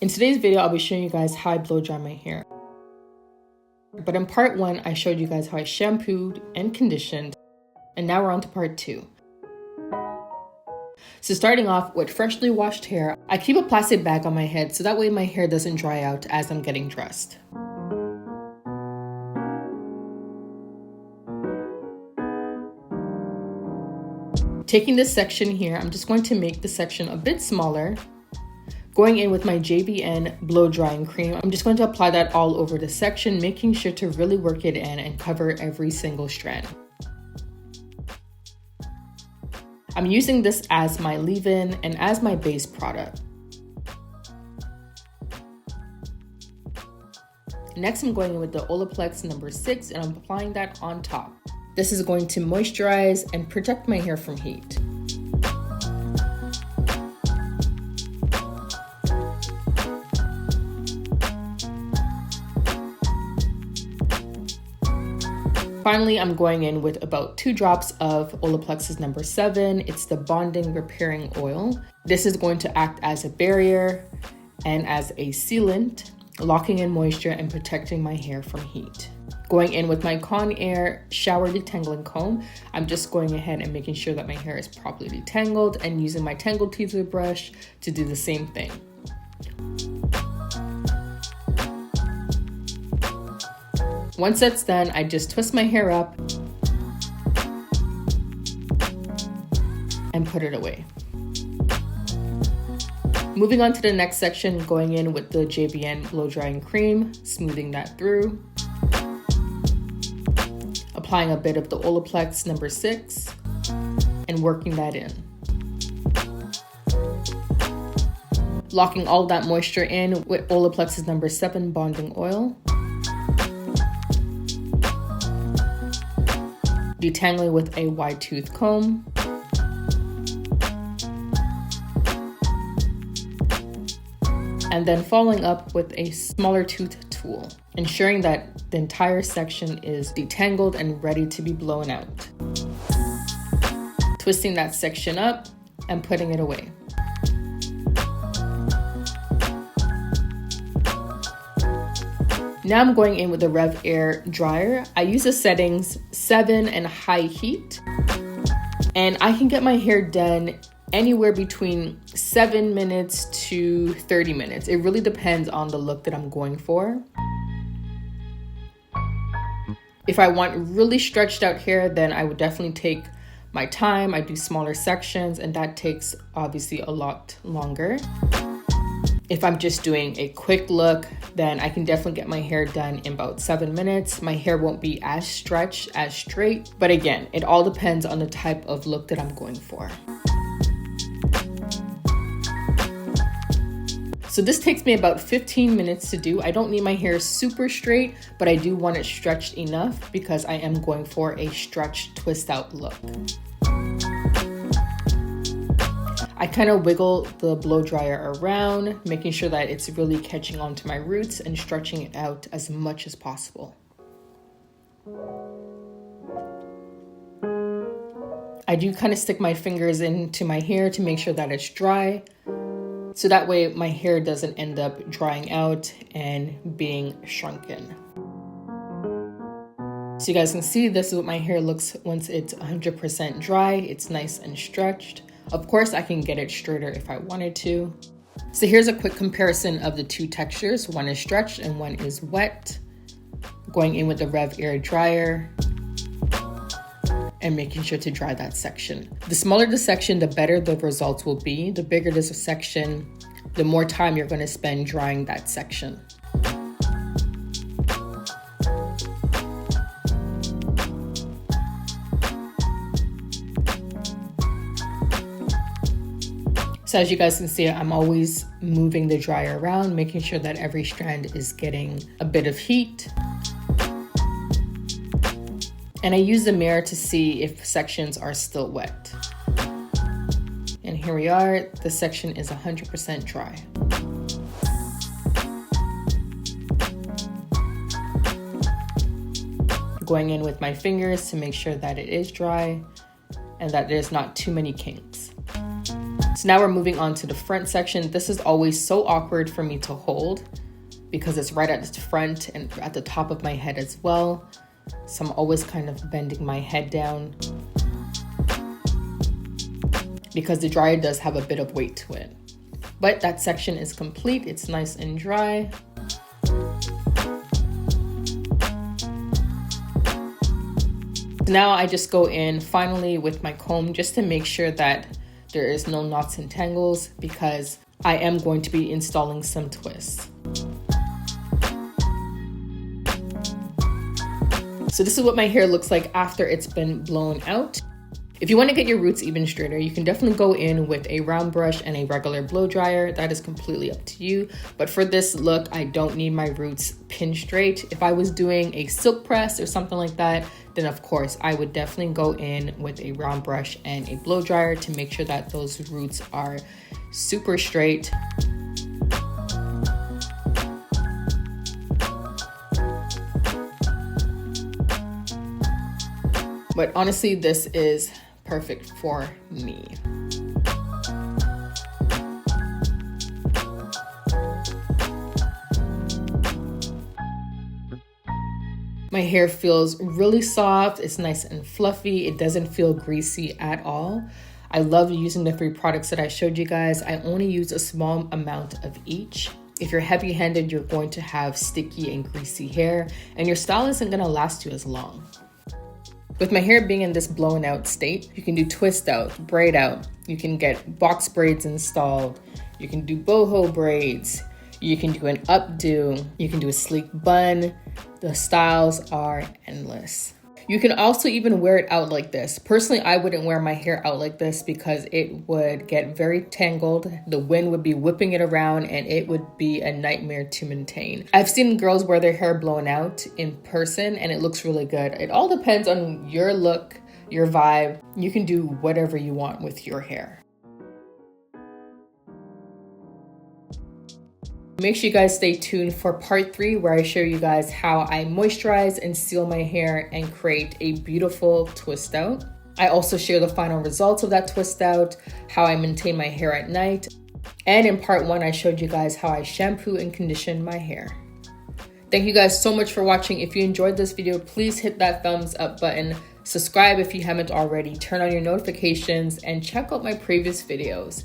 In today's video, I'll be showing you guys how I blow dry my hair. But in part 1, I showed you guys how I shampooed and conditioned, and now we're on to part 2. So starting off with freshly washed hair, I keep a plastic bag on my head so that way my hair doesn't dry out as I'm getting dressed. Taking this section here, I'm just going to make the section a bit smaller. Going in with my JBN blow drying cream, I'm just going to apply that all over the section, making sure to really work it in and cover every single strand. I'm using this as my leave-in and as my base product. Next, I'm going in with the Olaplex number 6 and I'm applying that on top. This is going to moisturize and protect my hair from heat. Finally, I'm going in with about 2 drops of Olaplex's number 7. It's the bonding repairing oil. This is going to act as a barrier and as a sealant, locking in moisture and protecting my hair from heat. Going in with my Conair shower detangling comb, I'm just going ahead and making sure that my hair is properly detangled and using my Tangle Teaser brush to do the same thing. Once that's done, I just twist my hair up and put it away. Moving on to the next section, going in with the JBN blow drying cream, smoothing that through. Applying a bit of the Olaplex number 6 and working that in. Locking all that moisture in with Olaplex's number 7 bonding oil. Detangling with a wide tooth comb. And then following up with a smaller tooth tool, ensuring that the entire section is detangled and ready to be blown out. Twisting that section up and putting it away. Now I'm going in with the Revair Dryer. I use the settings 7 and high heat, and I can get my hair done anywhere between 7 minutes to 30 minutes. It really depends on the look that I'm going for. If I want really stretched out hair, then I would definitely take my time. I do smaller sections, and that takes obviously a lot longer. If I'm just doing a quick look, then I can definitely get my hair done in about 7 minutes. My hair won't be as stretched, as straight, but again, it all depends on the type of look that I'm going for. So this takes me about 15 minutes to do. I don't need my hair super straight, but I do want it stretched enough because I am going for a stretched twist out look. I kind of wiggle the blow dryer around, making sure that it's really catching onto my roots and stretching it out as much as possible. I do kind of stick my fingers into my hair to make sure that it's dry, so that way my hair doesn't end up drying out and being shrunken. So you guys can see this is what my hair looks once it's 100% dry. It's nice and stretched. Of course, I can get it straighter if I wanted to. So here's a quick comparison of the 2 textures. One is stretched and one is wet. Going in with the Revair Dryer and making sure to dry that section. The smaller the section, the better the results will be. The bigger the section, the more time you're going to spend drying that section. So as you guys can see, I'm always moving the dryer around, making sure that every strand is getting a bit of heat. And I use the mirror to see if sections are still wet. And here we are, the section is 100% dry. Going in with my fingers to make sure that it is dry and that there's not too many kinks. So now we're moving on to the front section. This is always so awkward for me to hold because it's right at the front and at the top of my head as well. So I'm always kind of bending my head down because the dryer does have a bit of weight to it. But that section is complete. It's nice and dry. Now I just go in finally with my comb just to make sure that there is no knots and tangles because I am going to be installing some twists. So this is what my hair looks like after it's been blown out. If you want to get your roots even straighter, you can definitely go in with a round brush and a regular blow dryer. That is completely up to you. But for this look, I don't need my roots pin straight. If I was doing a silk press or something like that, then of course I would definitely go in with a round brush and a blow dryer to make sure that those roots are super straight. But honestly, this is perfect for me. My hair feels really soft. It's nice and fluffy. It doesn't feel greasy at all. I love using the 3 products that I showed you guys. I only use a small amount of each. If you're heavy-handed, you're going to have sticky and greasy hair, and your style isn't gonna last you as long. With my hair being in this blown out state, you can do twist out, braid out. You can get box braids installed. You can do boho braids. You can do an updo. You can do a sleek bun. The styles are endless. You can also even wear it out like this. Personally, I wouldn't wear my hair out like this because it would get very tangled. The wind would be whipping it around and it would be a nightmare to maintain. I've seen girls wear their hair blown out in person and it looks really good. It all depends on your look, your vibe. You can do whatever you want with your hair. Make sure you guys stay tuned for part 3 where I show you guys how I moisturize and seal my hair and create a beautiful twist out. I also share the final results of that twist out, how I maintain my hair at night. And in part 1, I showed you guys how I shampoo and condition my hair. Thank you guys so much for watching. If you enjoyed this video, please hit that thumbs up button. Subscribe if you haven't already. Turn on your notifications and check out my previous videos.